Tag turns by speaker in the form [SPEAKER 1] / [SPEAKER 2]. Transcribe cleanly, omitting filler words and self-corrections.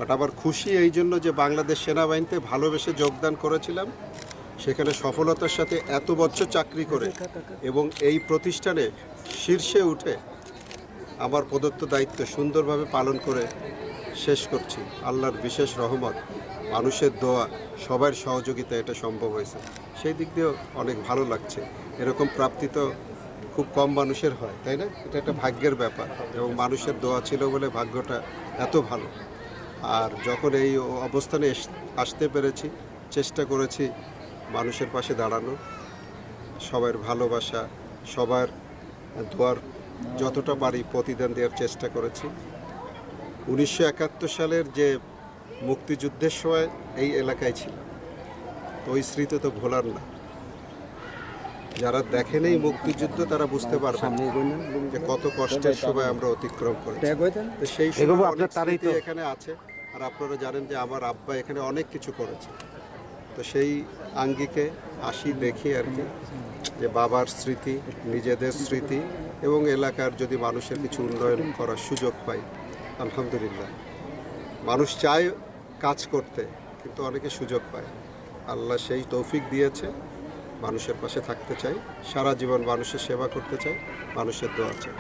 [SPEAKER 1] But আবার খুশি এই জন্য যে বাংলাদেশ সেনাবাহিনীতে ভালোবেসে যোগদান করেছিলাম, সেখানে সফলতার সাথে এত বছর চাকরি করে এবং এই প্রতিষ্ঠানে শীর্ষে উঠে আমার প্রদত্ত দায়িত্ব সুন্দরভাবে পালন করে শেষ করছি। আল্লাহর বিশেষ রহমত, মানুষের দোয়া, সবার সহযোগিতা এটা সম্ভব হয়েছে। সেই দিক দিয়েও অনেক ভালো লাগছে। এরকম প্রাপ্তি তো খুব কম মানুষের হয়, তাই না? এটা একটা ভাগ্যের ব্যাপার এবং মানুষের দোয়া ছিল বলে ভাগ্যটা এত ভালো। আর যখন এই অবস্থানে আসতে পেরেছি, চেষ্টা করেছি মানুষের পাশে দাঁড়ানো, সবার ভালোবাসা, সবার দোয়ার যতটা পারি প্রতিদান দেওয়ার চেষ্টা করেছি। 1971 সালের যে মুক্তিযুদ্ধের সময় এই এলাকায় ছিল, তো ওই স্মৃতি তো ভোলার না। যারা দেখেন এই মুক্তিযুদ্ধ তারা বুঝতে পারবেন যে কত কষ্টের সময় আমরা অতিক্রম করেছি। তো সেই সময় অনেক স্মৃতি এখানে আছে। আর আপনারা জানেন যে আমার আব্বা এখানে অনেক কিছু করেছে। তো সেই আঙ্গিকে আসি, দেখি আর কি যে বাবার স্মৃতি, নিজেদের স্মৃতি এবং এলাকার যদি মানুষের কিছু উন্নয়ন করার সুযোগ পাই, আলহামদুলিল্লাহ। মানুষ চায় কাজ করতে, কিন্তু অনেকে সুযোগ পায়। আল্লাহ সেই তৌফিক দিয়েছে। মানুষের পাশে থাকতে চাই, সারা জীবন মানুষের সেবা করতে চাই, মানুষের দোয়া চাই।